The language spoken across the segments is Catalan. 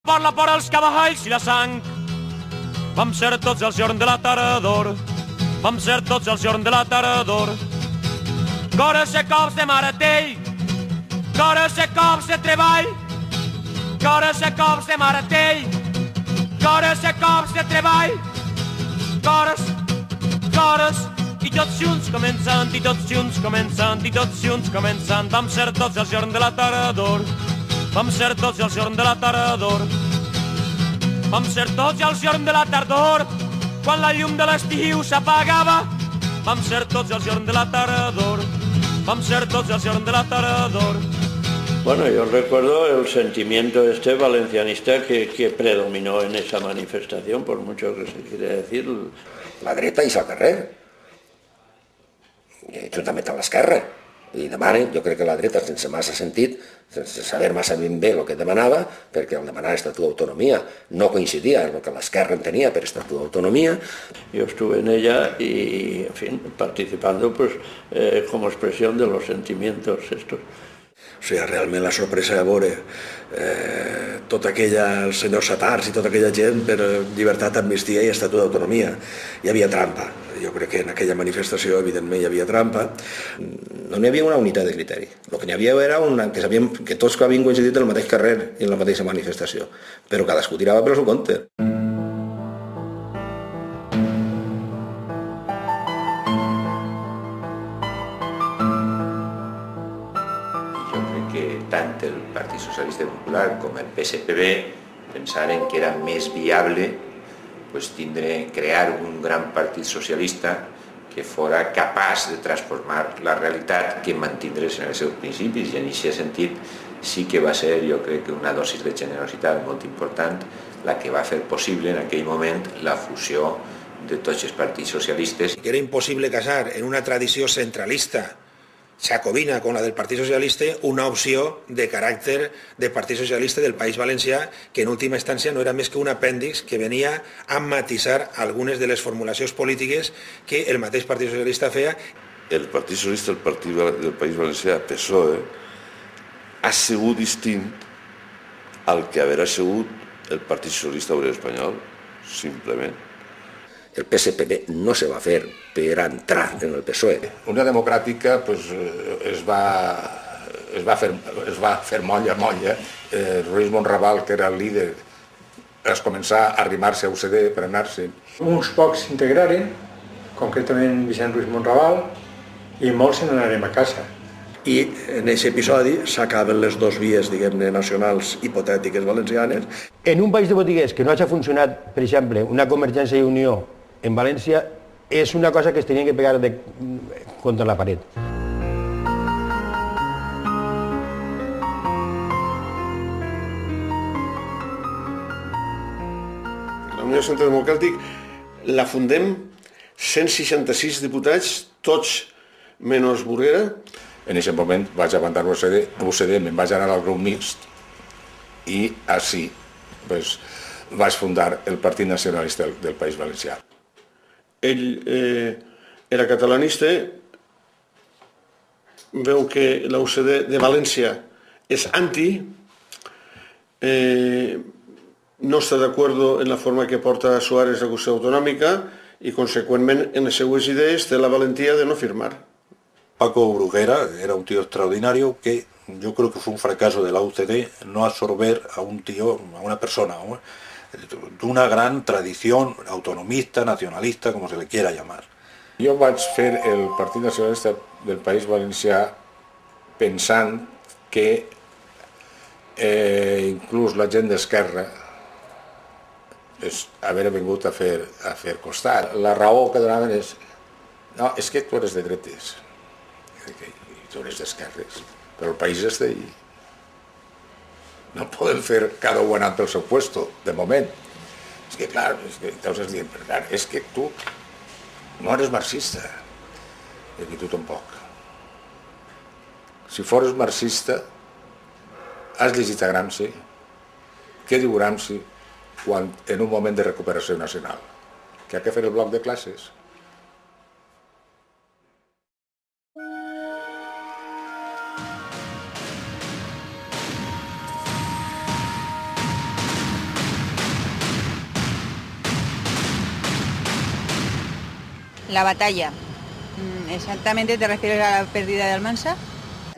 Parla per als cavalls i la sang. Vam ser tots el jorn de la tarador. Vam ser tots el jorn de la tarador. Cores e cops de martell, cores e cops de treball, cores e cops de martell, cores e cops de treball, cores, cores, i tots junts començant, i tots junts començant, i tots junts començant. Vam ser tots el jorn de la tarador. Vam ser tots el jorn de la tarador. Vam ser tots el jorn de la tardor, quan la llum de l'estiu s'apagava. Vam ser tots el jorn de la tarador. Vam ser tots el jorn de la tarador. Bueno, yo recuerdo el sentimiento valencianista que predominó en esa manifestación, por mucho que se quiere decir. La dreta i al carrer, juntament amb l'esquerra, i demanen, jo crec que la dreta, sense massa sentit, sense saber massa ben bé el que demanava, perquè el demanar Estatut d'Autonomia no coincidia amb el que l'esquerra entenia per Estatut d'Autonomia. Yo estuve en ella y, en fin, participando pues, como expresión de los sentimientos estos. O sigui, realment la sorpresa de veure tota aquella, el senyor Satars i tota aquella gent per llibertat, amnistia i Estatut d'Autonomia. Hi havia trampa. Jo crec que en aquella manifestació, evidentment, hi havia trampa. No n'hi havia una unitat de criteri. El que n'hi havia era que sabíem que tots havien coincidit en el mateix carrer i en la mateixa manifestació, però cadascú tirava per el seu compte. Tant el Partit Socialista Popular com el PSPB pensaren que era més viable crear un gran partit socialista que fora capaç de transformar la realitat, que mantindrés en els seus principis, i en aquest sentit sí que va ser, jo crec, que una dosis de generositat molt important la que va fer possible en aquell moment la fusió de tots els partits socialistes. Que era impossible casar en una tradició centralista jacobina con la del Partit Socialista una opció de caràcter de Partit Socialista del País Valencià, que en última instància no era més que un apèndix que venia a matisar algunes de les formulacions polítiques que el mateix Partit Socialista feia. El Partit Socialista del País Valencià, PSOE, ha sigut distint al que haurà sigut el Partit Socialista Obrer Espanyol, simplement. El PSPB no se va fer per entrar en el PSOE. Unió Democràtica es va fer molla. Lluís Monraval, que era el líder, es començar a arrimar-se a UCD per anar-se. Uns pocs s'integraren, concretament Vicent Lluís Monraval, i molts se n'anaren a casa. I en aquest episodi s'acaben les dues vies, diguem-ne, nacionals hipotètiques valencianes. En un país de botiguers que no hagi funcionat, per exemple, una Convergència i Unió en València, és una cosa que es tenien que pegar contra la paret. La Unió Centre Democràtic la fundem 166 diputats, tots menys Burguera. En aquest moment vaig abandonar l'UCD, me'n vaig anar al grup mixt i així vaig fundar el Partit Nacionalista del País Valencià. Ell era catalanista, veu que la UCD de València és anti, no està d'acord en la forma que porta Suárez a la Constitució Autonòmica i, conseqüentment, en les seues idees té la valentia de no firmar. Paco Bruguera era un tío extraordinario que yo creo que fue un fracaso de la UCD no absorber a un tío, a una persona, de una gran tradición autonomista, nacionalista, como se le quiera llamar. Jo vaig fer el Partit Nacionalista del País Valencià pensant que inclús la gent d'esquerra haver vingut a fer costat. La raó que donaven és no, és que tu eres de dretes, tu eres d'esquerres, però el país és d'ahir. No poden fer cada un anant pel seu puesto, de moment. És que, clar, és que tu no eres marxista, i aquí tu tampoc. Si fores marxista, has llegit a Gramsci. Què diu Gramsci en un moment de recuperació nacional? Que ha de fer el bloc de classes. La batalla. ¿Exactamente te refieres a la pérdida de Almansa?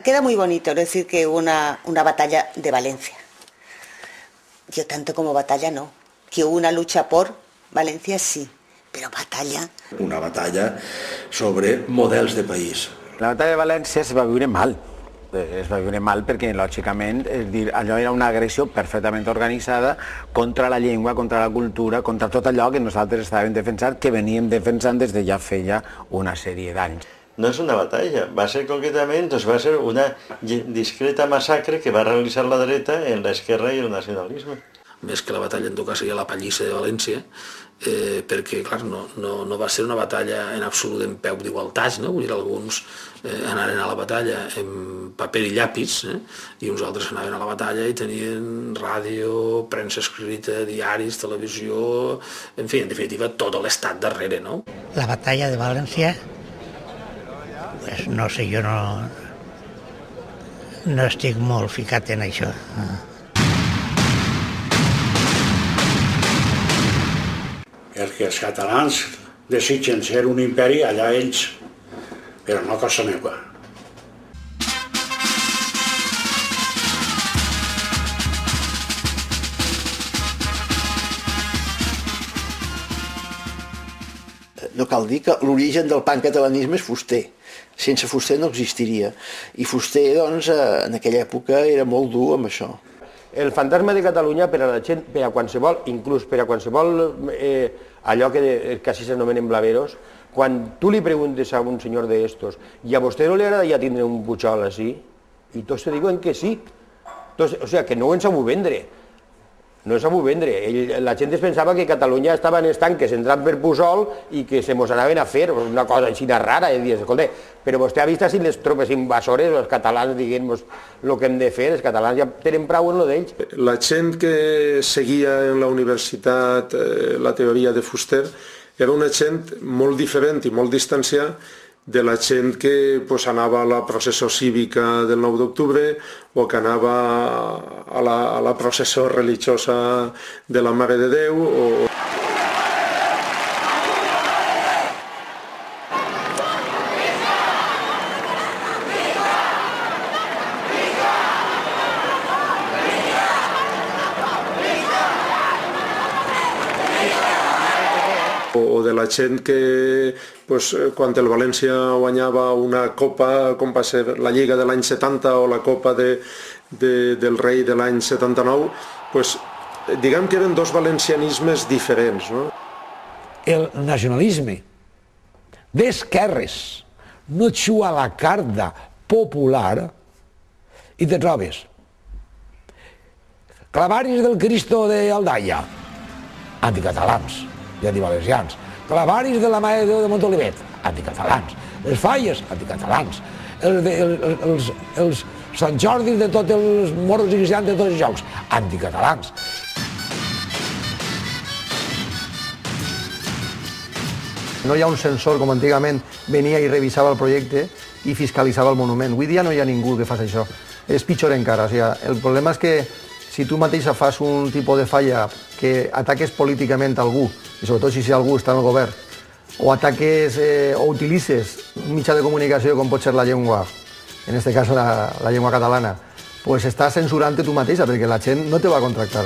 Queda muy bonito decir que hubo una batalla de Valencia. Yo tanto como batalla no. Que hubo una lucha por Valencia sí, però batalla... Una batalla sobre models de país. La batalla de València es va viure mal. Es va viure mal perquè, lògicament, allò era una agressió perfectament organitzada contra la llengua, contra la cultura, contra tot allò que nosaltres estàvem defensant, que veníem defensant des de ja feia una sèrie d'anys. No és una batalla, va ser concretament, doncs va ser una discreta massacre que va realitzar la dreta en l'esquerra i el nacionalisme. Més que la batalla en tot cas seria la pallissa de València, perquè clar, no va ser una batalla en absolut en peu d'igualtats, no? Vull dir, alguns anaren a la batalla amb paper i llapis, i uns altres anaven a la batalla i tenien ràdio, premsa escrita, diaris, televisió, en fi, en definitiva, tot l'estat darrere, no? La batalla de València, pues no sé, jo no estic molt ficat en això. És que els catalans desitgen ser un imperi allà ells, però no a casa meva. No cal dir que l'origen del pancatalanisme és Fuster. Sense Fuster no existiria. I Fuster, doncs, en aquella època era molt dur amb això. El fantasma de Catalunya per a la gent, per a qualsevol, inclús per a qualsevol allò que quasi s'anomenen blaveros, quan tu li preguntes a un senyor d'estos i a vostè no li agradaria tindre un Pujol així, i tots te diuen que sí. O sigui, que no ho en sabut vendre. No en sabut vendre. La gent es pensava que Catalunya estava en estanques entrant per Pujol i que se mos anaven a fer una cosa així rara, i dius, escolta, però vostè ha vist si les tropes invasores, els catalans, diguem-nos, el que hem de fer, els catalans ja tenen prou en lo d'ells. La gent que seguia en la universitat la teoria de Fuster era una gent molt diferent i molt distanciada de la gent que anava a la processó cívica del 9 d'octubre o que anava a la processó religiosa de la Mare de Déu. O de la gent que quan el València guanyava una copa, com va ser la Lliga de l'any 70 o la Copa del Rei de l'any 79, diguem que eren dos valencianismes diferents. El nacionalisme d'esquerres no juga la carta popular i te trobes clavaris del Cristo d'Aldaia, anticatalans i antivalencians, clavaris de la Mare de Déu de Montolivet, anticatalans, les falles, anticatalans, els Sant Jordi de tots els moros i cristians de tots els jocs, anticatalans. No hi ha un censor com antigament venia i revisava el projecte i fiscalitzava el monument. Avui dia no hi ha ningú que faci això. És pitjor encara. El problema és que si tu mateixa fas un tipus de falla que ataques políticament a algú, i sobretot si algú està en el govern, o ataques o utilitzes un mitjà de comunicació com pot ser la llengua, en aquest cas la llengua catalana, doncs estàs censurant-te tu mateixa perquè la gent no te va contractar.